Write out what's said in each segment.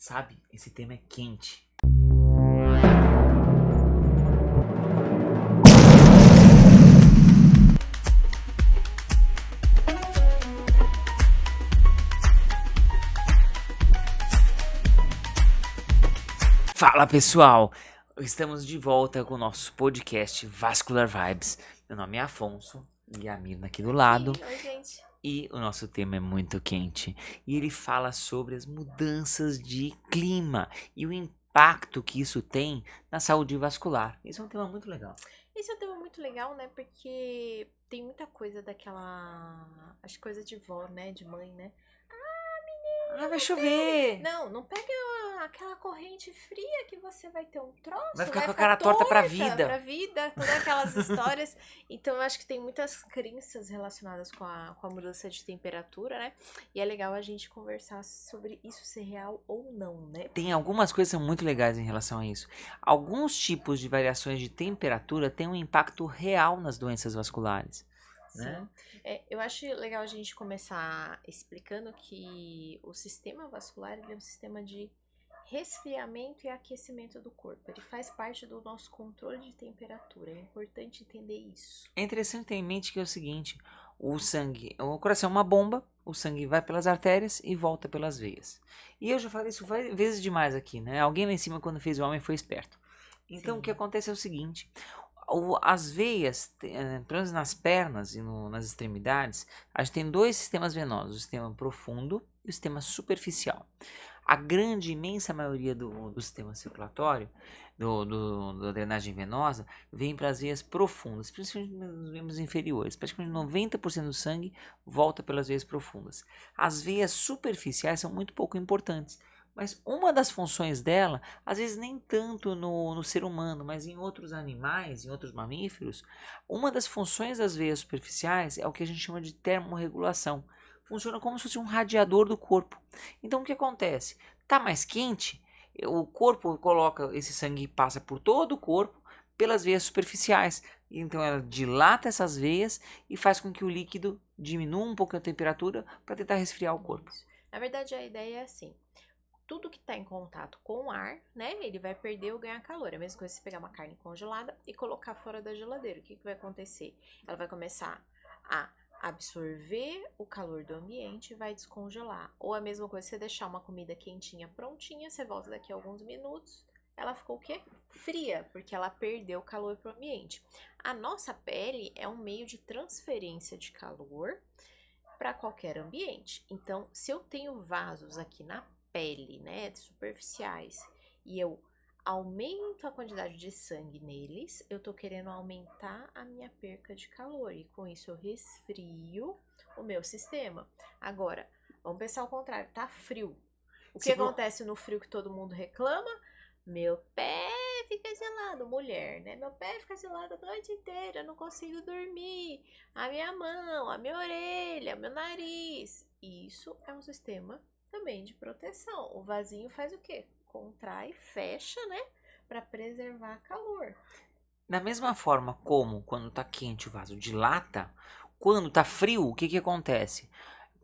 Sabe, esse tema é quente. Fala pessoal, estamos de volta com o nosso podcast Vascular Vibes. Meu nome é Afonso e a Mirna aqui do lado. Oi, gente. E o nosso tema é muito quente. E ele fala sobre as mudanças de clima e o impacto que isso tem na saúde vascular. Esse é um tema muito legal. Esse é um tema muito legal, né? Porque tem muita coisa daquela. As coisas de vó, né? De mãe, né? Ah, vai chover! Não pega aquela corrente fria que você vai ter um troço, Vai ficar com a cara torta pra vida. Pra vida, todas aquelas histórias. Então, eu acho que tem muitas crenças relacionadas com a mudança de temperatura, né? E é legal a gente conversar sobre isso ser real ou não, né? Tem algumas coisas que são muito legais em relação a isso. Alguns tipos de variações de temperatura têm um impacto real nas doenças vasculares, né? Eu acho legal a gente começar explicando que o sistema vascular ele é um sistema de resfriamento e aquecimento do corpo. Ele faz parte do nosso controle de temperatura. É importante entender isso. É interessante ter em mente que é o seguinte: o coração é uma bomba, o sangue vai pelas artérias e volta pelas veias. E eu já falei isso vezes demais aqui, né? Alguém lá em cima, quando fez o homem, foi esperto. Então, o que acontece é o seguinte: as veias, pelo menos nas pernas e nas extremidades, a gente tem dois sistemas venosos: o sistema profundo e o sistema superficial. A grande, imensa maioria do sistema circulatório, da drenagem venosa, vem para as veias profundas, principalmente nos membros inferiores. Praticamente 90% do sangue volta pelas veias profundas. As veias superficiais são muito pouco importantes, mas uma das funções dela, às vezes nem tanto no ser humano, mas em outros animais, em outros mamíferos, uma das funções das veias superficiais é o que a gente chama de termorregulação. Funciona como se fosse um radiador do corpo. Então o que acontece? Tá mais quente, o corpo coloca esse sangue passa por todo o corpo pelas veias superficiais. Então ela dilata essas veias e faz com que o líquido diminua um pouco a temperatura para tentar resfriar o corpo. Na verdade, a ideia é assim. Tudo que está em contato com o ar, né, ele vai perder ou ganhar calor. É a mesma coisa se você pegar uma carne congelada e colocar fora da geladeira. O que vai acontecer? Ela vai começar a absorver o calor do ambiente e vai descongelar. Ou a mesma coisa se você deixar uma comida quentinha prontinha, você volta daqui a alguns minutos, ela ficou o quê? Fria, porque ela perdeu calor para o ambiente. A nossa pele é um meio de transferência de calor para qualquer ambiente. Então, se eu tenho vasos aqui na pele, né, superficiais, e eu aumento a quantidade de sangue neles, eu tô querendo aumentar a minha perca de calor e com isso eu resfrio o meu sistema. Agora, vamos pensar ao contrário, tá frio. O que acontece no frio que todo mundo reclama? Meu pé fica gelado, mulher, né? Meu pé fica gelado a noite inteira, eu não consigo dormir. A minha mão, a minha orelha, meu nariz. Isso é um sistema também de proteção. O vasinho faz o quê? Contrai, fecha, né? Para preservar calor. Da mesma forma como quando tá quente o vaso dilata, quando tá frio, o que que acontece?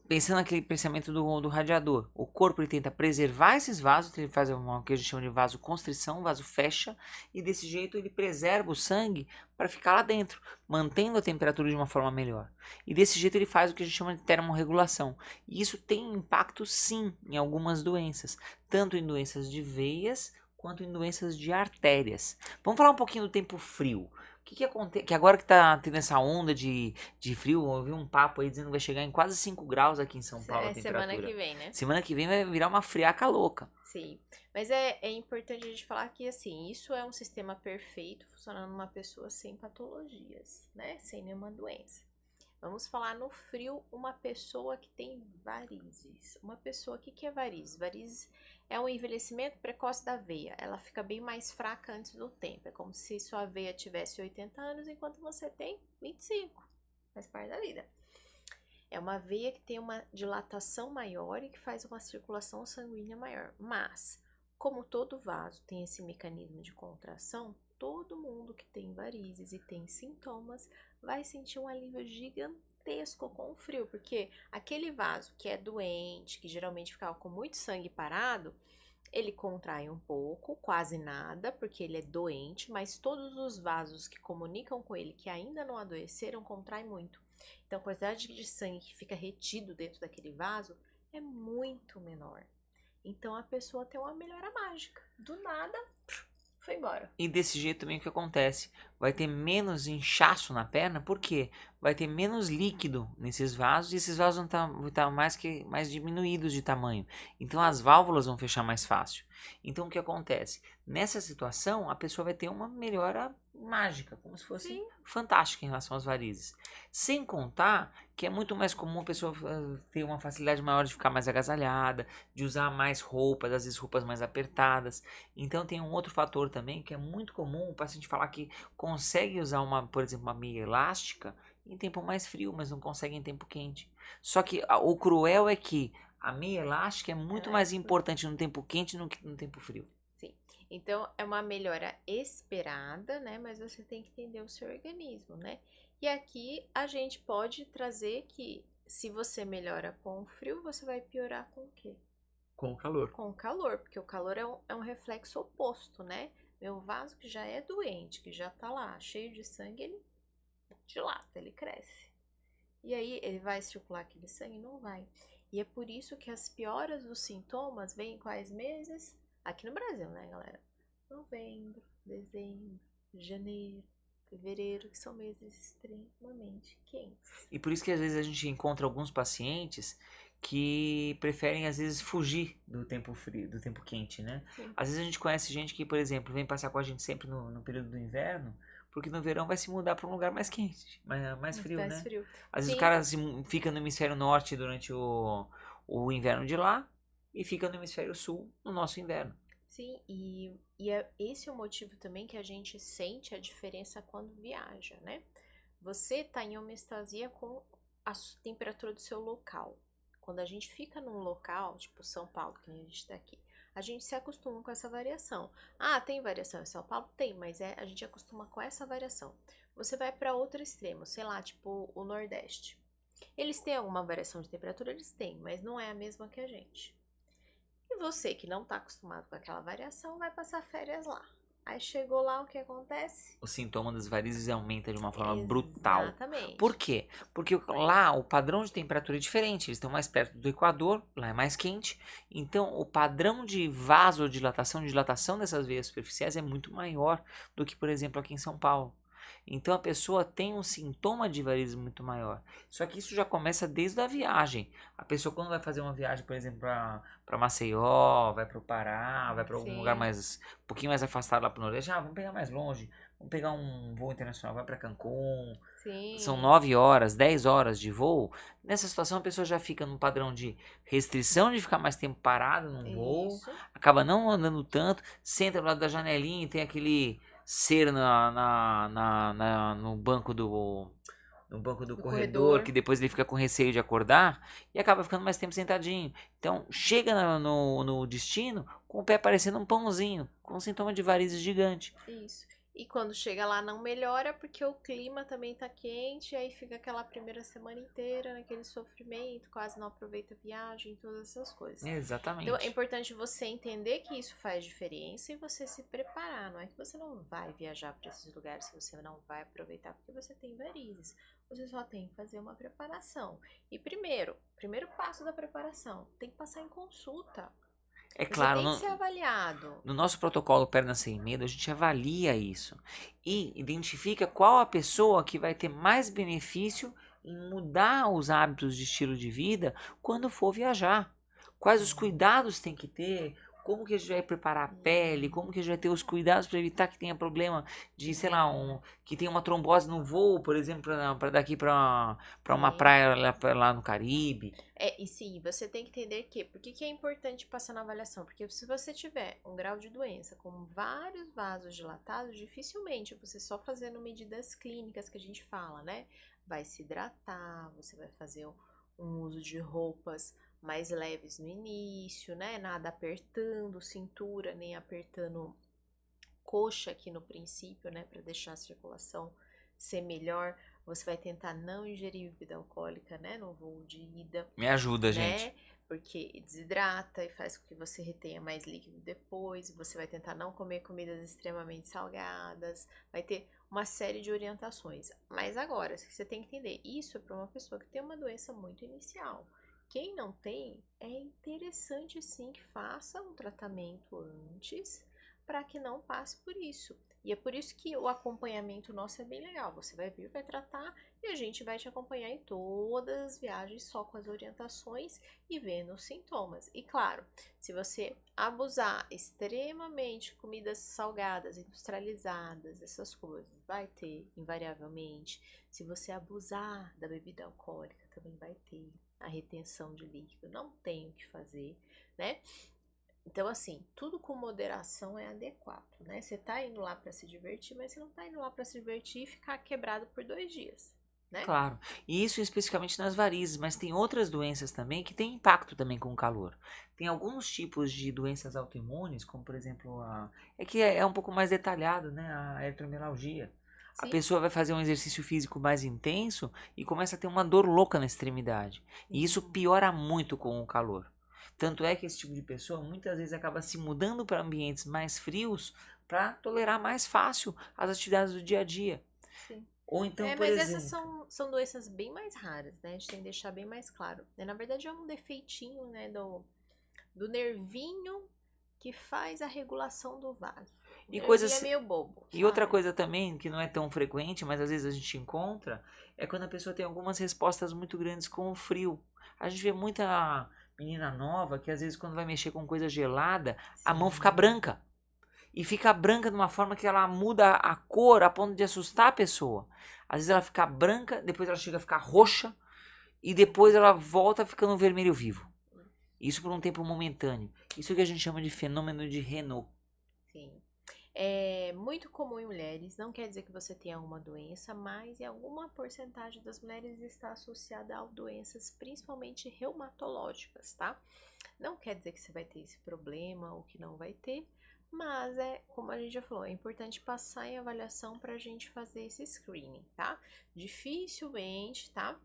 Pensando naquele pensamento do radiador, o corpo ele tenta preservar esses vasos, ele faz o que a gente chama de vasoconstrição, o vaso fecha, e desse jeito ele preserva o sangue para ficar lá dentro, mantendo a temperatura de uma forma melhor. E desse jeito ele faz o que a gente chama de termorregulação. E isso tem impacto sim em algumas doenças, tanto em doenças de veias quanto em doenças de artérias. Vamos falar um pouquinho do tempo frio. O que acontece? Que agora que tá tendo essa onda de frio, eu ouvi um papo aí dizendo que vai chegar em quase 5 graus aqui em São Paulo a temperatura. Semana que vem, né? Semana que vem vai virar uma friaca louca. Sim, mas é importante a gente falar que, assim, isso é um sistema perfeito funcionando numa pessoa sem patologias, né? Sem nenhuma doença. Vamos falar no frio, uma pessoa que tem varizes. Uma pessoa, o que é varizes? Varizes é um envelhecimento precoce da veia. Ela fica bem mais fraca antes do tempo. É como se sua veia tivesse 80 anos enquanto você tem 25. Faz parte da vida. É uma veia que tem uma dilatação maior e que faz uma circulação sanguínea maior. Mas, como todo vaso tem esse mecanismo de contração, todo mundo que tem varizes e tem sintomas vai sentir um alívio gigantesco com o frio, porque aquele vaso que é doente, que geralmente ficava com muito sangue parado, Ele contrai um pouco, quase nada, porque ele é doente, mas todos os vasos que comunicam com ele, que ainda não adoeceram, contraem muito. Então, a quantidade de sangue que fica retido dentro daquele vaso é muito menor. Então, a pessoa tem uma melhora mágica. Do nada, foi embora. E desse jeito também o que acontece? Vai ter menos inchaço na perna, por quê? Vai ter menos líquido nesses vasos e esses vasos vão estar mais diminuídos de tamanho. Então as válvulas vão fechar mais fácil. Então o que acontece? Nessa situação, a pessoa vai ter uma melhora mágica, como se fosse Sim. fantástica em relação às varizes. Sem contar que é muito mais comum a pessoa ter uma facilidade maior de ficar mais agasalhada, de usar mais roupas, às vezes roupas mais apertadas. Então tem um outro fator também que é muito comum o paciente falar que consegue usar por exemplo, uma meia elástica em tempo mais frio, mas não consegue em tempo quente. Só que o cruel é que a meia elástica é muito Ela é mais importante no tempo quente do que no tempo frio. Sim. Então, é uma melhora esperada, né? Mas você tem que entender o seu organismo, né? E aqui a gente pode trazer que se você melhora com o frio, você vai piorar com o quê? Com o calor. Com o calor, porque o calor é um reflexo oposto, né? Meu vaso que já é doente, que já tá lá, cheio de sangue, ele dilata, ele cresce. E aí, ele vai circular aquele sangue? Não vai. E é por isso que as pioras dos sintomas vêm em quais meses? Aqui no Brasil, né, galera? Novembro, dezembro, janeiro, fevereiro, que são meses extremamente quentes. E por isso que às vezes a gente encontra alguns pacientes que preferem às vezes fugir do tempo frio, do tempo quente, né? Sim. Às vezes a gente conhece gente que, por exemplo, vem passar com a gente sempre no período do inverno, porque no verão vai se mudar para um lugar mais quente, mais frio, Mais né? frio. Às vezes o Sim, cara fica no hemisfério norte durante o inverno de lá e fica no hemisfério sul no nosso inverno. sim. E esse é o motivo também que a gente sente a diferença quando viaja, né? Você tá em homeostasia com a temperatura do seu local. Quando a gente fica num local, tipo São Paulo, que a gente tá aqui, a gente se acostuma com essa variação. Ah, tem variação em São Paulo? Tem, mas a gente acostuma com essa variação. Você vai para outro extremo, sei lá, tipo o Nordeste. Eles têm alguma variação de temperatura? Eles têm, mas não é a mesma que a gente. E você que não tá acostumado com aquela variação, vai passar férias lá. Aí chegou lá, o que acontece? O sintoma das varizes aumenta de uma forma brutal. Por Exatamente. quê? Porque lá o padrão de temperatura é diferente. Eles estão mais perto do Equador, lá é mais quente. Então o padrão de vasodilatação, dilatação dessas veias superficiais é muito maior do que, por exemplo, aqui em São Paulo. Então a pessoa tem um sintoma de varizes muito maior. Só que isso já começa desde a viagem. A pessoa quando vai fazer uma viagem, por exemplo, para Maceió, vai para o Pará, vai para algum lugar Sim, um pouquinho mais afastado lá para o Nordeste, vamos pegar mais longe, vamos pegar um voo internacional, vai para Cancún. São sim. 9 horas, 10 horas de voo. Nessa situação a pessoa já fica num padrão de restrição de ficar mais tempo parado num voo, Isso. acaba não andando tanto, senta do lado da janelinha e tem aquele ser no banco do Do corredor, corredor. que depois ele fica com receio de acordar e acaba ficando mais tempo sentadinho. Então, chega no destino com o pé parecendo um pãozinho, com um sintoma de varizes gigante. Isso. E quando chega lá não melhora porque o clima também tá quente, aí fica aquela primeira semana inteira naquele sofrimento, quase não aproveita a viagem, todas essas coisas. Então é Exatamente. importante você entender que isso faz diferença e você se preparar. Não é que você não vai viajar para esses lugares que você não vai aproveitar porque você tem varizes. Você só tem que fazer uma preparação. E primeiro passo da preparação, tem que passar em consulta. É Você claro, tem que ser avaliado. no nosso protocolo Perna Sem Medo, a gente avalia isso e identifica qual a pessoa que vai ter mais benefício em mudar os hábitos de estilo de vida quando for viajar. Quais os cuidados tem que ter, como que a gente vai preparar a pele, como que a gente vai ter os cuidados para evitar que tenha problema de, sei lá, que tenha uma trombose no voo, por exemplo, para daqui para uma Sim. praia lá no Caribe. E sim, você tem que entender que, por que é importante passar na avaliação? Porque se você tiver um grau de doença com vários vasos dilatados, dificilmente você só fazendo medidas clínicas que a gente fala, né? Vai se hidratar, você vai fazer um uso de roupas mais leves no início, né? Nada apertando cintura, nem apertando coxa aqui no princípio, né? Para deixar a circulação ser melhor. Você vai tentar não ingerir bebida alcoólica, né, no voo de ida, Me ajuda, gente. né? Porque desidrata e faz com que você retenha mais líquido depois. Você vai tentar não comer comidas extremamente salgadas. Vai ter uma série de orientações. Mas agora, você tem que entender, isso é para uma pessoa que tem uma doença muito inicial. Quem não tem, é interessante sim que faça um tratamento antes para que não passe por isso. E é por isso que o acompanhamento nosso é bem legal. Você vai vir, vai tratar e a gente vai te acompanhar em todas as viagens só com as orientações e vendo os sintomas. E claro, se você abusar extremamente de comidas salgadas, industrializadas, essas coisas, vai ter invariavelmente. Se você abusar da bebida alcoólica, também vai ter a retenção de líquido. Não tem o que fazer, né? Então, assim, tudo com moderação é adequado, né? Você tá indo lá para se divertir, mas você não tá indo lá para se divertir e ficar quebrado por 2 dias, né? Claro. E isso especificamente nas varizes, mas tem outras doenças também que têm impacto também com o calor. Tem alguns tipos de doenças autoimunes, como por exemplo É que é um pouco mais detalhado, né? A eritromelalgia. A Sim. pessoa vai fazer um exercício físico mais intenso e começa a ter uma dor louca na extremidade. E isso piora muito com o calor. Tanto é que esse tipo de pessoa muitas vezes acaba se mudando para ambientes mais frios para tolerar mais fácil as atividades do dia a dia. Sim. Ou então, por Mas essas exemplo, são doenças bem mais raras, né? A gente tem que deixar bem mais claro. Na verdade, é um defeitinho, né, do nervinho que faz a regulação do vaso. O e nervinho é coisas meio bobo, e outra sabe? coisa também que não é tão frequente, mas às vezes a gente encontra, é quando a pessoa tem algumas respostas muito grandes com o frio. A gente vê muita menina nova que às vezes quando vai mexer com coisa gelada, a mão fica Sim. branca. E fica branca de uma forma que ela muda a cor a ponto de assustar a pessoa. Às vezes ela fica branca, depois ela chega a ficar roxa e depois ela volta ficando vermelho vivo. Isso por um tempo momentâneo. Isso que a gente chama de fenômeno de Renault. Sim. É muito comum em mulheres, não quer dizer que você tenha alguma doença, mas em alguma porcentagem das mulheres está associada a doenças principalmente reumatológicas, tá? Não quer dizer que você vai ter esse problema ou que não vai ter, mas como a gente já falou, é importante passar em avaliação para a gente fazer esse screening, tá? Dificilmente, tá?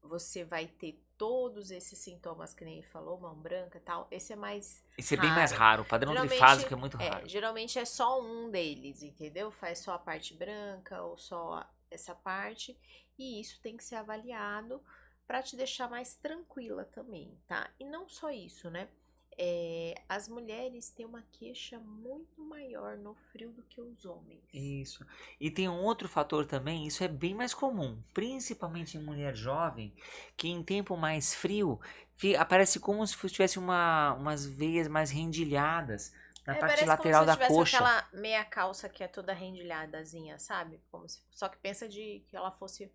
Você vai ter todos esses sintomas que nem ele falou, mão branca e tal. Esse é mais Isso é bem mais raro. raro. O padrão trifásico é muito raro. Geralmente é só um deles, entendeu? Faz só a parte branca ou só essa parte. E isso tem que ser avaliado para te deixar mais tranquila também, tá? E não só isso, né? As mulheres têm uma queixa muito maior no frio do que os homens. Isso. E tem um outro fator também, isso é bem mais comum, principalmente em mulher jovem, que em tempo mais frio aparece como se tivesse umas veias mais rendilhadas na parte Parece como se lateral você da tivesse com coxa. aquela meia calça que é toda rendilhadazinha, sabe? Só que pensa de que ela fosse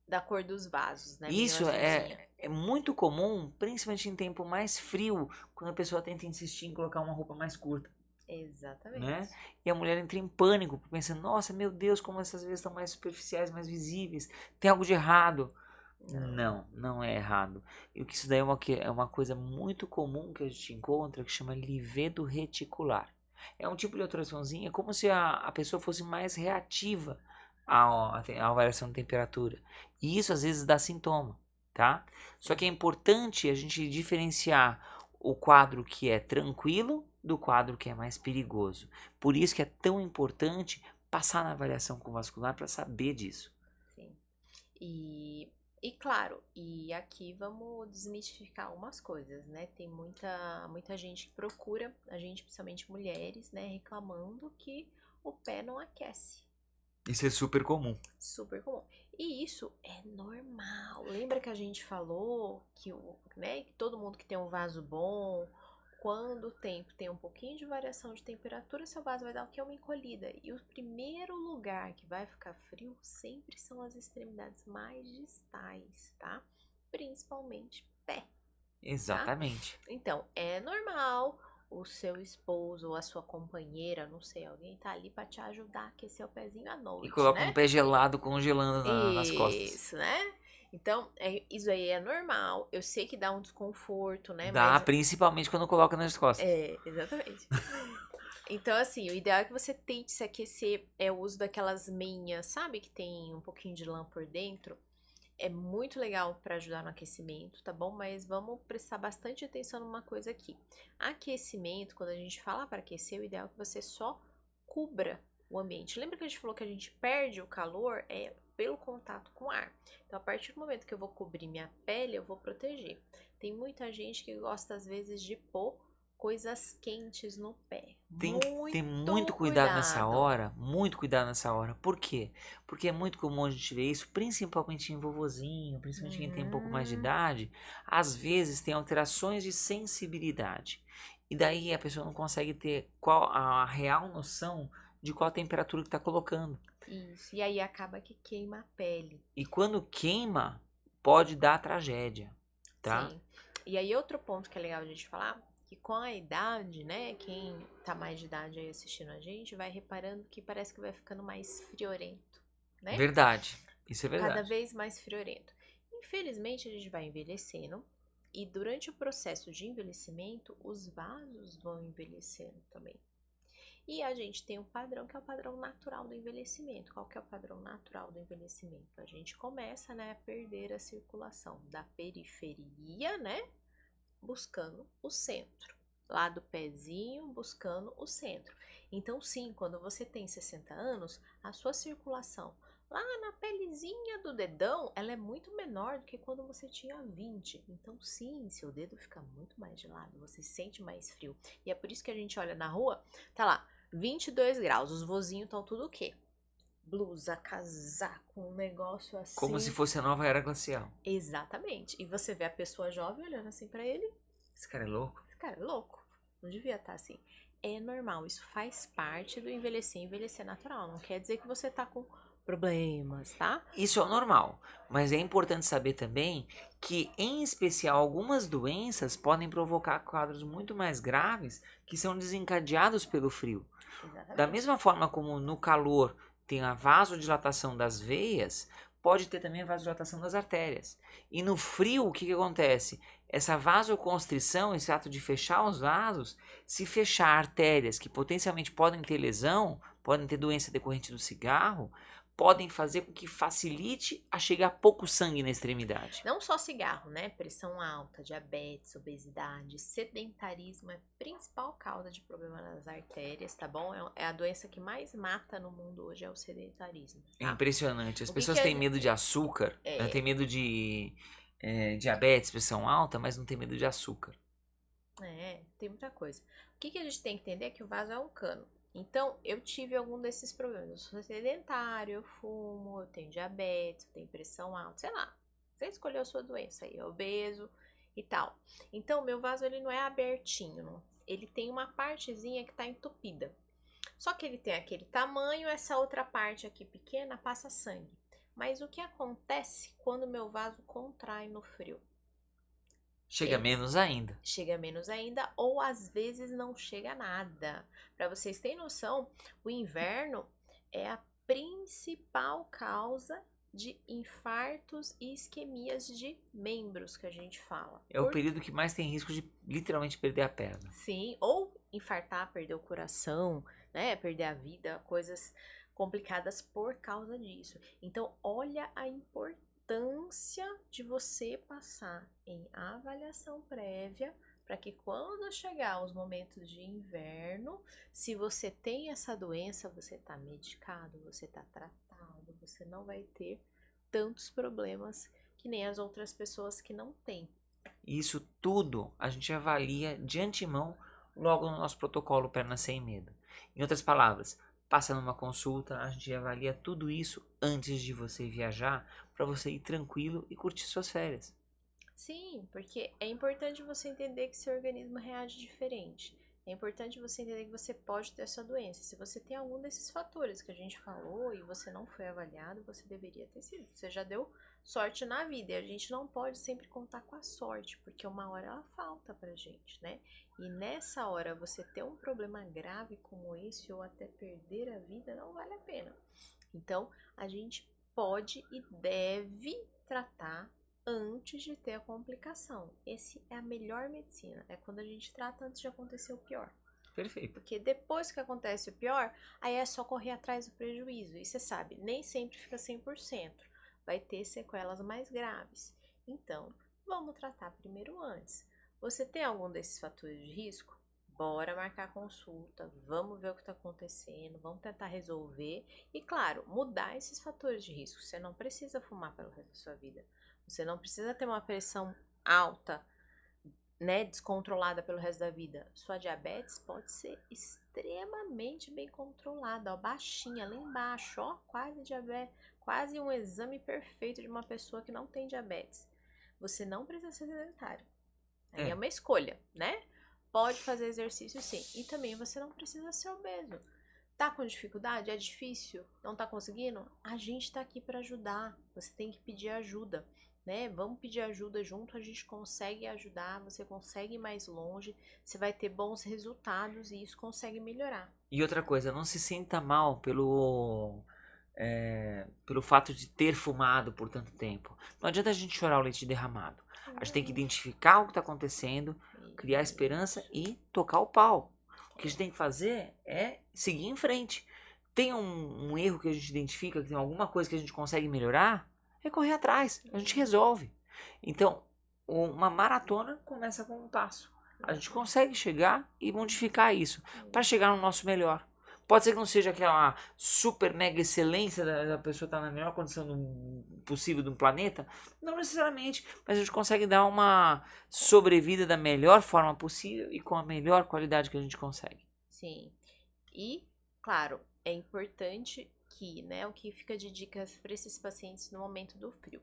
da cor dos vasos, né? Meio Isso azulzinha. é muito comum, principalmente em tempo mais frio, quando a pessoa tenta insistir em colocar uma roupa mais curta, né? Exatamente. E a mulher entra em pânico, pensando, nossa, meu Deus, como essas veias estão mais superficiais, mais visíveis, tem algo de errado. Não. Não, não é errado. E o que isso daí é uma coisa muito comum que a gente encontra, que chama livedo reticular. É um tipo de alteraçãozinha, como se a pessoa fosse mais reativa à variação de temperatura. E isso às vezes dá sintoma, tá? Só que é importante a gente diferenciar o quadro que é tranquilo do quadro que é mais perigoso. Por isso que é tão importante passar na avaliação com o vascular para saber disso. Sim. E claro, e aqui vamos desmistificar umas coisas, né? Tem muita gente que procura, a gente, principalmente mulheres, né, reclamando que o pé não aquece. Isso é super comum. Super comum. E isso é normal. Lembra que a gente falou que todo mundo que tem um vaso bom, quando o tempo tem um pouquinho de variação de temperatura, seu vaso vai dar o que? Uma encolhida. E o primeiro lugar que vai ficar frio sempre são as extremidades mais distais, tá? Principalmente pé, tá? Exatamente. Então, é normal o seu esposo ou a sua companheira, não sei, alguém tá ali pra te ajudar a aquecer o pezinho à E noite, coloca um né? pé gelado congelando nas costas. Isso, né? Então, isso aí é normal. Eu sei que dá um desconforto, né? Dá, Mas principalmente quando coloca nas costas. exatamente. Então, assim, o ideal é que você tente se aquecer, é o uso daquelas meinhas, sabe? Que tem um pouquinho de lã por dentro. É muito legal para ajudar no aquecimento, tá bom? Mas vamos prestar bastante atenção numa coisa aqui. Aquecimento, quando a gente fala para aquecer, o ideal é que você só cubra o ambiente. Lembra que a gente falou que a gente perde o calor pelo contato com o ar. Então, a partir do momento que eu vou cobrir minha pele, eu vou proteger. Tem muita gente que gosta, às vezes, de pôr coisas quentes no pé. Tem que ter muito Muito cuidado nessa cuidado. hora, muito cuidado nessa hora. Por quê? Porque é muito comum a gente ver isso, principalmente em vovozinho, principalmente quem tem um pouco mais de Uhum. idade, às vezes tem alterações de sensibilidade. E daí a pessoa não consegue ter qual a real noção de qual a temperatura que está colocando. Isso. E aí acaba que queima a pele. E quando queima, pode dar tragédia, tá? Sim. E aí, outro ponto que é legal a gente falar, que com a idade, né, quem tá mais de idade aí assistindo a gente, vai reparando que parece que vai ficando mais friorento, né? Verdade. Isso é Cada verdade. vez mais friorento. Infelizmente, a gente vai envelhecendo e durante o processo de envelhecimento, os vasos vão envelhecendo também. E a gente tem um padrão que é o padrão natural do envelhecimento. Qual que é o padrão natural do envelhecimento? A gente começa, né, a perder a circulação da periferia, né, buscando o centro. Lá do pezinho, buscando o centro. Então, sim, quando você tem 60 anos, a sua circulação lá na pelezinha do dedão, ela é muito menor do que quando você tinha 20. Então, sim, seu dedo fica muito mais gelado, você sente mais frio. E é por isso que a gente olha na rua, tá lá, 22 graus, os vozinhos estão tudo o quê? Blusa, casaco, um negócio Como se assim. fosse a nova era glacial. Exatamente. E você vê a pessoa jovem olhando assim pra ele, Esse cara é louco. esse cara é louco. Não devia estar assim. É normal, isso faz parte do envelhecer, envelhecer natural. Não quer dizer que você tá com problemas, tá? Isso é o normal, mas é importante saber também que, em especial, algumas doenças podem provocar quadros muito mais graves que são desencadeados pelo frio. Da Exatamente. mesma forma como no calor tem a vasodilatação das veias, pode ter também a vasodilatação das artérias. E no frio, o que, que acontece? Essa vasoconstrição, esse ato de fechar os vasos, se fechar artérias que potencialmente podem ter lesão, podem ter doença decorrente do cigarro, podem fazer com que facilite a chegar pouco sangue na extremidade. Não só cigarro, né? Pressão alta, diabetes, obesidade, sedentarismo é a principal causa de problema nas artérias, tá bom? É a doença que mais mata no mundo hoje, é o sedentarismo, É tá? impressionante. As O que pessoas que têm medo de açúcar, né? Têm é, medo de diabetes, pressão alta, mas não tem medo de açúcar. tem muita coisa. O que a gente tem que entender é que o vaso é um cano. Então, eu tive algum desses problemas. Eu sou sedentário, eu fumo, eu tenho diabetes, eu tenho pressão alta, sei lá. Você escolheu a sua doença aí, obeso e tal. Então, meu vaso ele não é abertinho, não. Ele tem uma partezinha que tá entupida. Só que ele tem aquele tamanho, essa outra parte aqui pequena passa sangue. Mas o que acontece quando meu vaso contrai no frio? Chega Ele menos ainda. chega menos ainda ou às vezes não chega nada. Para vocês terem noção, o inverno é a principal causa de infartos e isquemias de membros que a gente fala. É o período que mais tem risco de literalmente perder a perna. Sim, ou infartar, perder o coração, né, perder a vida, coisas complicadas por causa disso. Então, olha a importância de você passar em avaliação prévia para que quando chegar os momentos de inverno, se você tem essa doença, você está medicado, você está tratado, você não vai ter tantos problemas que nem as outras pessoas que não têm. E isso tudo a gente avalia de antemão logo no nosso protocolo Perna Sem Medo. Em outras palavras, passa numa consulta, a gente avalia tudo isso antes de você viajar para você ir tranquilo e curtir suas férias. Sim, porque é importante você entender que seu organismo reage diferente. É importante você entender que você pode ter essa doença. Se você tem algum desses fatores que a gente falou e você não foi avaliado, você deveria ter sido. Você já deu sorte na vida e a gente não pode sempre contar com a sorte, porque uma hora ela falta pra gente, né? E nessa hora você ter um problema grave como esse ou até perder a vida não vale a pena. Então, a gente pode e deve tratar antes de ter a complicação. Esse é a melhor medicina, é quando a gente trata antes de acontecer o pior. Perfeito. Porque depois que acontece o pior, aí é só correr atrás do prejuízo. E você sabe, nem sempre fica 100%. Vai ter sequelas mais graves. Então, vamos tratar primeiro antes. Você tem algum desses fatores de risco? Bora marcar consulta, vamos ver o que está acontecendo, vamos tentar resolver. E claro, mudar esses fatores de risco. Você não precisa fumar pelo resto da sua vida. Você não precisa ter uma pressão alta, né, descontrolada pelo resto da vida. Sua diabetes pode ser extremamente bem controlada, ó, baixinha, lá embaixo, ó, quase diabetes, quase um exame perfeito de uma pessoa que não tem diabetes. Você não precisa ser sedentário. Aí é uma escolha, né? Pode fazer exercício sim. E também você não precisa ser obeso. Tá com dificuldade? É difícil? Não tá conseguindo? A gente tá aqui para ajudar. Você tem que pedir ajuda, né? Vamos pedir ajuda junto, a gente consegue ajudar, você consegue ir mais longe, você vai ter bons resultados e isso consegue melhorar. E outra coisa, não se sinta mal pelo fato de ter fumado por tanto tempo. Não adianta a gente chorar o leite derramado. A gente tem que identificar o que está acontecendo, criar esperança e tocar o pau. O que a gente tem que fazer é seguir em frente. Tem um erro que a gente identifica, que tem alguma coisa que a gente consegue melhorar, é correr atrás. A gente resolve. Então, uma maratona começa com um passo. A gente consegue chegar e modificar isso para chegar no nosso melhor. Pode ser que não seja aquela super mega excelência da pessoa estar na melhor condição possível de um planeta. Não necessariamente, mas a gente consegue dar uma sobrevida da melhor forma possível e com a melhor qualidade que a gente consegue. Sim. E, claro, é importante que, né, o que fica de dicas para esses pacientes no momento do frio.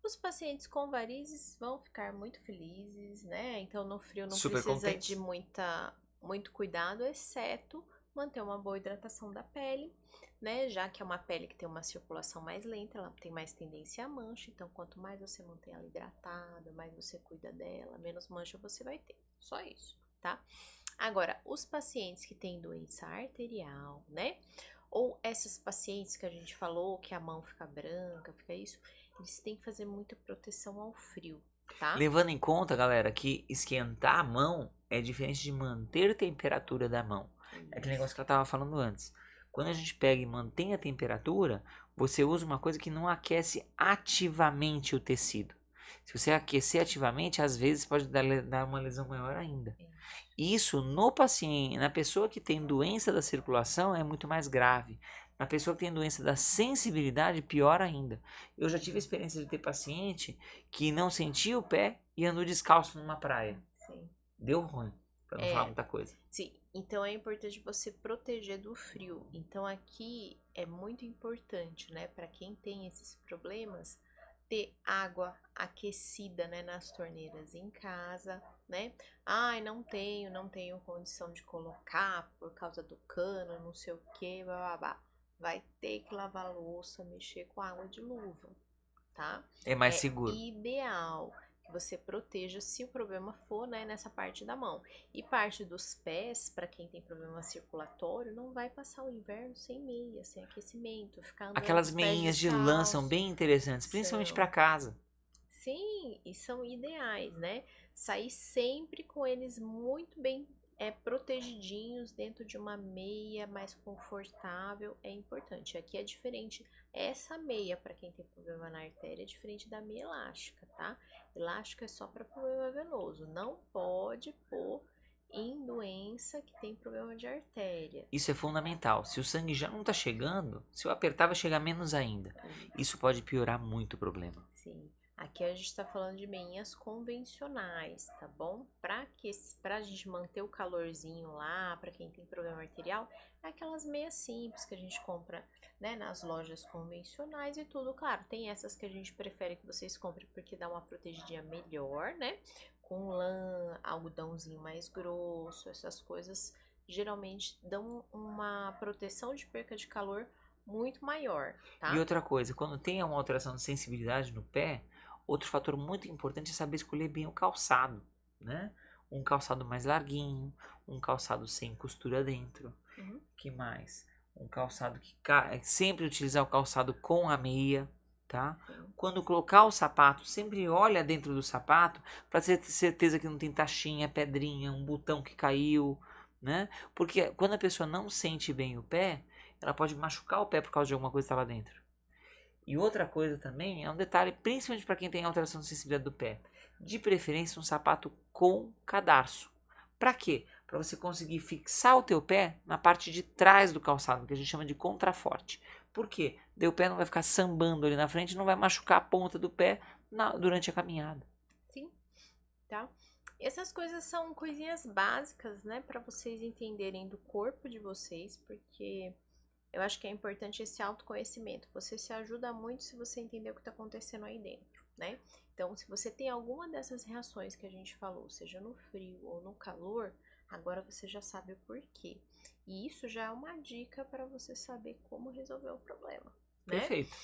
Os pacientes com varizes vão ficar muito felizes, né? Então no frio não Super precisa contentes. de muito cuidado, exceto manter uma boa hidratação da pele, né? Já que é uma pele que tem uma circulação mais lenta, ela tem mais tendência a mancha. Então quanto mais você mantém ela hidratada, mais você cuida dela, menos mancha você vai ter. Só isso, tá? Agora, os pacientes que têm doença arterial, né? Ou essas pacientes que a gente falou que a mão fica branca, fica isso, eles têm que fazer muita proteção ao frio, tá? Levando em conta, galera, que esquentar a mão é diferente de manter a temperatura da mão. É aquele negócio que eu estava falando antes. Quando a gente pega e mantém a temperatura, você usa uma coisa que não aquece ativamente o tecido. Se você aquecer ativamente, às vezes pode dar uma lesão maior ainda. Isso no paciente, na pessoa que tem doença da circulação é muito mais grave. Na pessoa que tem doença da sensibilidade, pior ainda. Eu já tive a experiência de ter paciente que não sentia o pé e andou descalço numa praia. Sim. Deu ruim, pra não falar muita coisa. Sim, então é importante você proteger do frio. Então aqui é muito importante, né, para quem tem esses problemas, ter água aquecida, né, nas torneiras em casa, né? Ai, não tenho condição de colocar por causa do cano, não sei o que, babá. Vai ter que lavar a louça, mexer com água de luva, tá? É mais seguro. Ideal que você proteja se o problema for, né, nessa parte da mão. E parte dos pés, para quem tem problema circulatório, não vai passar o inverno sem meia, sem aquecimento, ficar andando Aquelas com os pés meinhas de lã são descalços. bem interessantes, principalmente São. para casa. Sim, e são ideais, né? Sair sempre com eles muito bem protegidinhos dentro de uma meia mais confortável é importante. Aqui é diferente. Essa meia, para quem tem problema na artéria, é diferente da meia elástica, tá? Elástica é só para problema venoso. Não pode pôr em doença que tem problema de artéria. Isso é fundamental. Se o sangue já não está chegando, se eu apertar vai chegar menos ainda. Isso pode piorar muito o problema. Sim. Aqui a gente está falando de meinhas convencionais, tá bom? Pra gente manter o calorzinho lá, para quem tem problema arterial, é aquelas meias simples que a gente compra, né, nas lojas convencionais e tudo. Claro, tem essas que a gente prefere que vocês comprem porque dá uma protegidinha melhor, né? Com lã, algodãozinho mais grosso, essas coisas geralmente dão uma proteção de perca de calor muito maior, tá? E outra coisa, quando tem uma alteração de sensibilidade no pé, outro fator muito importante é saber escolher bem o calçado, né? Um calçado mais larguinho, um calçado sem costura dentro. Que mais? Um calçado que sempre utilizar o calçado com a meia, tá? Quando colocar o sapato, sempre olha dentro do sapato para ter certeza que não tem taxinha, pedrinha, um botão que caiu, né? Porque quando a pessoa não sente bem o pé, ela pode machucar o pé por causa de alguma coisa que está lá dentro. E outra coisa também, é um detalhe, principalmente para quem tem alteração de sensibilidade do pé. De preferência um sapato com cadarço. Para quê? Para você conseguir fixar o teu pé na parte de trás do calçado, que a gente chama de contraforte. Por quê? Daí o pé não vai ficar sambando ali na frente, não vai machucar a ponta do pé durante a caminhada. Sim, tá? Essas coisas são coisinhas básicas, né, para vocês entenderem do corpo de vocês, porque eu acho que é importante esse autoconhecimento. Você se ajuda muito se você entender o que está acontecendo aí dentro, né? Então, se você tem alguma dessas reações que a gente falou, seja no frio ou no calor, agora você já sabe o porquê. E isso já é uma dica para você saber como resolver o problema, né? Perfeito.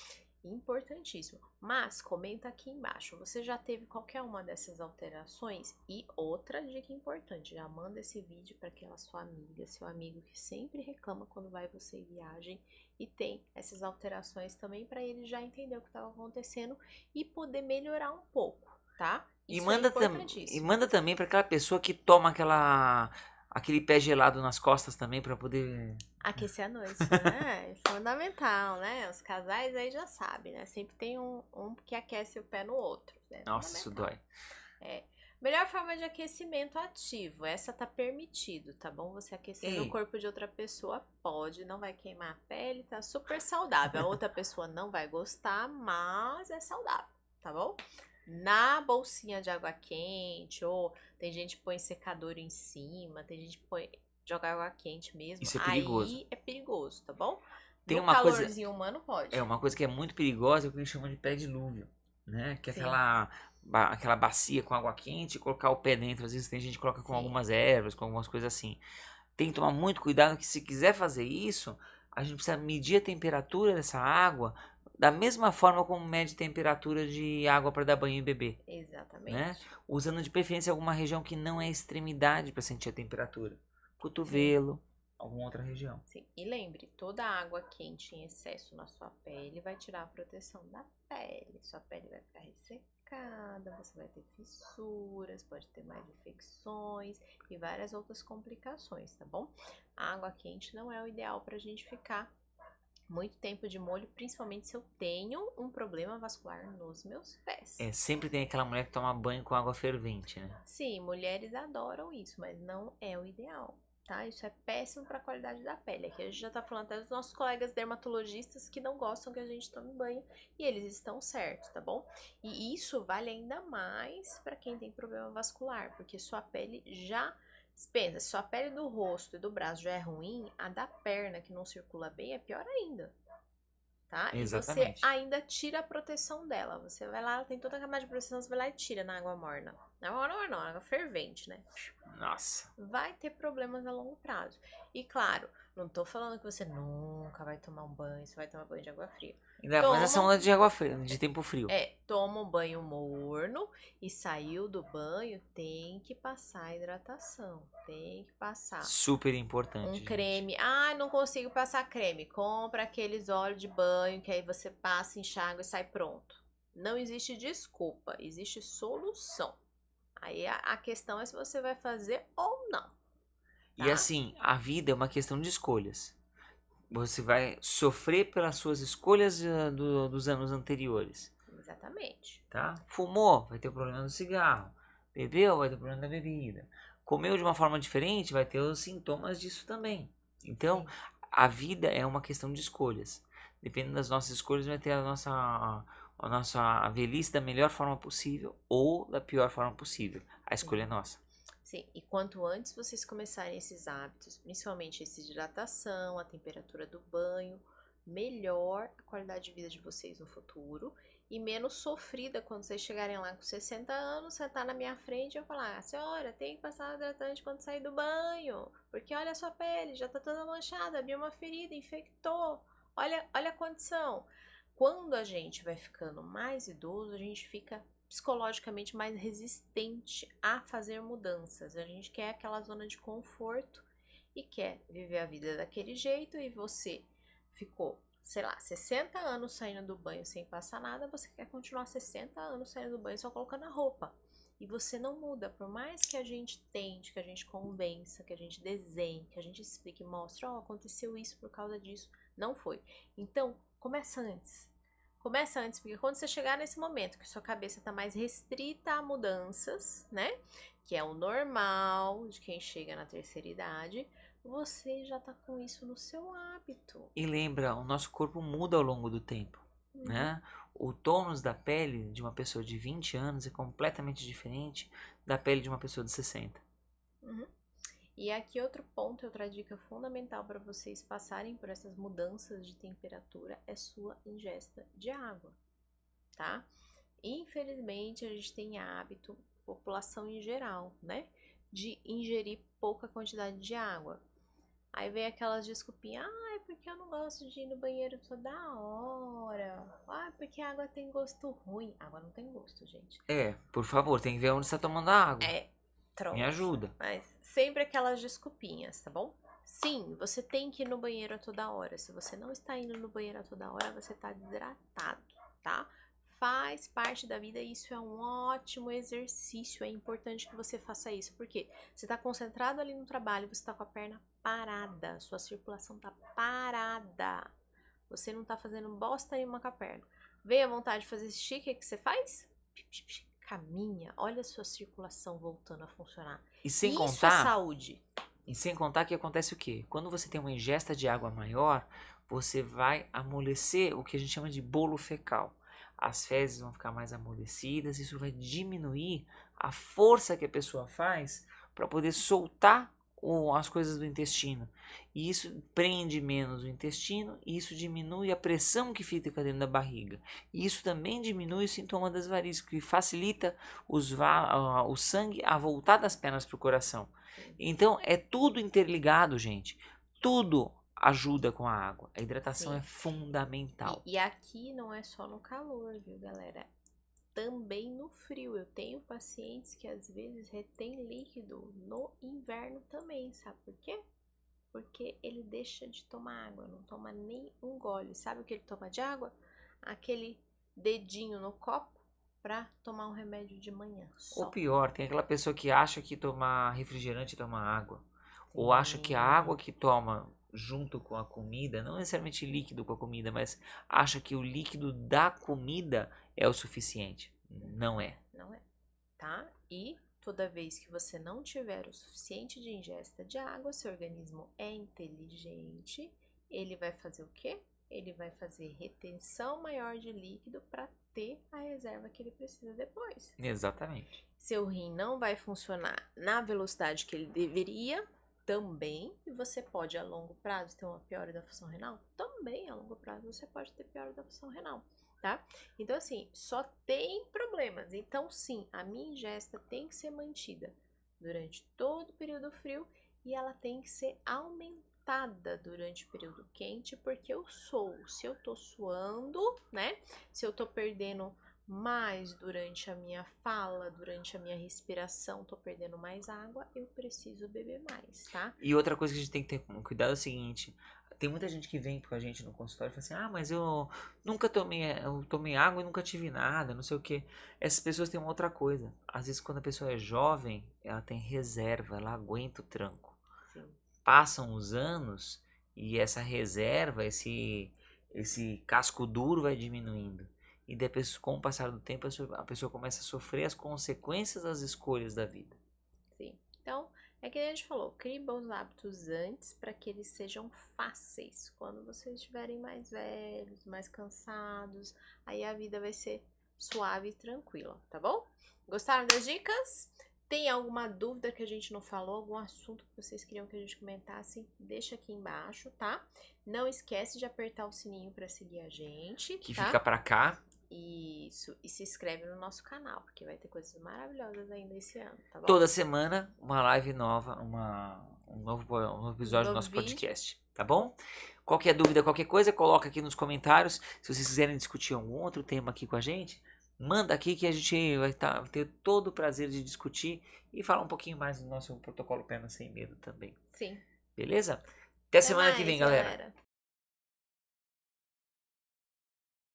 Importantíssimo. Mas comenta aqui embaixo, você já teve qualquer uma dessas alterações? E outra dica importante, já manda esse vídeo para aquela sua amiga, seu amigo que sempre reclama quando vai você em viagem e tem essas alterações também, para ele já entender o que estava acontecendo e poder melhorar um pouco, tá? Isso é E importantíssimo. manda também para aquela pessoa que toma aquele pé gelado nas costas também para poder. Aquecer a noite, né? É fundamental, né? Os casais aí já sabem, né? Sempre tem um que aquece o pé no outro, né? Nossa, isso Fundamental. dói. É. Melhor forma de aquecimento ativo. Essa tá permitido, tá bom? Você aquecer no Ei, corpo de outra pessoa pode, não vai queimar a pele, tá super saudável. A outra pessoa não vai gostar, mas é saudável, tá bom? Na bolsinha de água quente, ou tem gente que põe secador em cima, tem gente que põe joga água quente mesmo. isso é perigoso. Aí é perigoso, tá bom? Tem No uma coisa, calorzinho humano pode. uma coisa que é muito perigosa, é o que eles chamam de pé dilúvio, né? Que é Sim, aquela bacia com água quente e colocar o pé dentro. Às vezes tem gente que coloca com sim. algumas ervas, com algumas coisas assim. Tem que tomar muito cuidado que se quiser fazer isso, a gente precisa medir a temperatura dessa água da mesma forma como mede temperatura de água para dar banho e beber, né? Exatamente. Usando de preferência alguma região que não é extremidade para sentir a temperatura. Sim. Cotovelo, alguma outra região. Sim. E lembre, toda água quente em excesso na sua pele vai tirar a proteção da pele. Sua pele vai ficar ressecada, você vai ter fissuras, pode ter mais infecções e várias outras complicações, tá bom? A água quente não é o ideal para a gente ficar muito tempo de molho, principalmente se eu tenho um problema vascular nos meus pés. É, sempre tem aquela mulher que toma banho com água fervente, né? Sim, mulheres adoram isso, mas não é o ideal, tá? Isso é péssimo para a qualidade da pele. Aqui a gente já tá falando até dos nossos colegas dermatologistas que não gostam que a gente tome banho e eles estão certos, tá bom? E isso vale ainda mais para quem tem problema vascular, porque sua pele já pensa, se sua pele do rosto e do braço já é ruim, a da perna que não circula bem é pior ainda. Tá? E você Exatamente. ainda tira a proteção dela. Você vai lá, ela tem toda a camada de proteção, você vai lá e tira na água morna. Na água morna não, na água fervente, né? Nossa. Vai ter problemas a longo prazo. E claro, não tô falando que você nunca vai tomar um banho, você vai tomar banho de água fria. Ainda mais essa Toma, onda de água fria, de tempo frio. toma um banho morno e saiu do banho, tem que passar hidratação. Tem que passar Super importante, um gente. creme. Ah, não consigo passar creme. Compra aqueles óleos de banho que aí você passa, enxágua e sai pronto. Não existe desculpa, existe solução. Aí a questão é se você vai fazer ou não, E tá? assim, a vida é uma questão de escolhas. Você vai sofrer pelas suas escolhas dos anos anteriores, Exatamente. tá? Fumou, vai ter o problema do cigarro. Bebeu, vai ter o problema da bebida. Comeu de uma forma diferente, vai ter os sintomas disso também. Então, Sim, a vida é uma questão de escolhas. Dependendo das nossas escolhas, vai ter a nossa velhice da melhor forma possível ou da pior forma possível. A escolha é sim. nossa. Sim, e quanto antes vocês começarem esses hábitos, principalmente esse de hidratação, a temperatura do banho, melhor a qualidade de vida de vocês no futuro e menos sofrida quando vocês chegarem lá com 60 anos, sentar na minha frente e eu falar: senhora, tem que passar hidratante quando sair do banho, porque olha a sua pele, já tá toda manchada, abriu uma ferida, infectou, olha a condição. Quando a gente vai ficando mais idoso, a gente fica psicologicamente mais resistente a fazer mudanças. A gente quer aquela zona de conforto e quer viver a vida daquele jeito e você ficou, sei lá, 60 anos saindo do banho sem passar nada, você quer continuar 60 anos saindo do banho só colocando a roupa. E você não muda, por mais que a gente tente, que a gente convença, que a gente desenhe, que a gente explique, mostre, ó, aconteceu isso por causa disso. Não foi. Então, começa antes. Começa antes, porque quando você chegar nesse momento que sua cabeça tá mais restrita a mudanças, né? Que é o normal de quem chega na terceira idade, você já tá com isso no seu hábito. E lembra, o nosso corpo muda ao longo do tempo, né? O tônus da pele de uma pessoa de 20 anos é completamente diferente da pele de uma pessoa de 60. Uhum. E aqui outro ponto, outra dica fundamental para vocês passarem por essas mudanças de temperatura é sua ingesta de água, tá? Infelizmente, a gente tem hábito, população em geral, né? De ingerir pouca quantidade de água. Aí vem aquelas desculpinhas, ah, é porque eu não gosto de ir no banheiro toda hora. Ah, é porque a água tem gosto ruim. Água não tem gosto, gente. Por favor, tem que ver onde você está tomando a água. É Me troço. ajuda. Mas sempre aquelas desculpinhas, tá bom? Sim, você tem que ir no banheiro a toda hora. Se você não está indo no banheiro a toda hora, você está desidratado, tá? Faz parte da vida e isso é um ótimo exercício. É importante que você faça isso. Porque você está concentrado ali no trabalho, você está com a perna parada, sua circulação está parada. Você não está fazendo bosta nenhuma com a perna. Veio a vontade de fazer xixi, o que você faz? Caminha, olha a sua circulação voltando a funcionar. E sem Isso contar, é saúde. E sem contar que acontece o quê? Quando você tem uma ingesta de água maior, você vai amolecer o que a gente chama de bolo fecal. As fezes vão ficar mais amolecidas, isso vai diminuir a força que a pessoa faz para poder soltar as coisas do intestino. E isso prende menos o intestino e isso diminui a pressão que fica dentro da barriga. E isso também diminui o sintoma das varizes, que facilita o sangue a voltar das pernas para o coração. Então é tudo interligado, gente. Tudo ajuda com a água. A hidratação Sim. é fundamental. E aqui não é só no calor, viu, galera? Também no frio. Eu tenho pacientes que às vezes retém líquido no inverno também, sabe por quê? Porque ele deixa de tomar água, não toma nem um gole. Sabe o que ele toma de água? Aquele dedinho no copo para tomar um remédio de manhã. Ou Só. pior, tem aquela pessoa que acha que tomar refrigerante é tomar água. Ou acha que a água que toma junto com a comida, não necessariamente líquido com a comida, mas acha que o líquido da comida é o suficiente. Não é. Não é, tá? E toda vez que você não tiver o suficiente de ingesta de água, seu organismo é inteligente, ele vai fazer o quê? Ele vai fazer retenção maior de líquido para ter a reserva que ele precisa depois. Exatamente. Seu rim não vai funcionar na velocidade que ele deveria, também, e você pode a longo prazo ter uma piora da função renal? Também a longo prazo você pode ter piora da função renal, tá? Então assim, só tem problemas. Então sim, a minha ingesta tem que ser mantida durante todo o período frio e ela tem que ser aumentada durante o período quente, porque eu sou, se eu tô suando, né? Se eu tô perdendo mais durante a minha fala, durante a minha respiração, tô perdendo mais água, eu preciso beber mais, tá? E outra coisa que a gente tem que ter cuidado é o seguinte: tem muita gente que vem com a gente no consultório e fala assim: ah, mas eu tomei água e nunca tive nada, não sei o que. Essas pessoas têm uma outra coisa. Às vezes, quando a pessoa é jovem, ela tem reserva, ela aguenta o tranco. Sim. Passam os anos e essa reserva, esse casco duro vai diminuindo. E depois, com o passar do tempo, a pessoa começa a sofrer as consequências das escolhas da vida. Sim. Então, é que a gente falou, crie bons hábitos antes para que eles sejam fáceis. Quando vocês estiverem mais velhos, mais cansados, aí a vida vai ser suave e tranquila, tá bom? Gostaram das dicas? Tem alguma dúvida que a gente não falou, algum assunto que vocês queriam que a gente comentasse? Deixa aqui embaixo, tá? Não esquece de apertar o sininho para seguir a gente, Que tá? fica pra cá. Isso, e se inscreve no nosso canal, porque vai ter coisas maravilhosas ainda esse ano, tá bom? Toda semana, uma live nova, um novo episódio do nosso vídeo. podcast, tá bom? Qualquer dúvida, qualquer coisa, coloca aqui nos comentários. Se vocês quiserem discutir algum outro tema aqui com a gente, manda aqui que a gente vai ter todo o prazer de discutir e falar um pouquinho mais do nosso protocolo Perna Sem Medo também. Sim. Beleza? Até semana que vem, galera.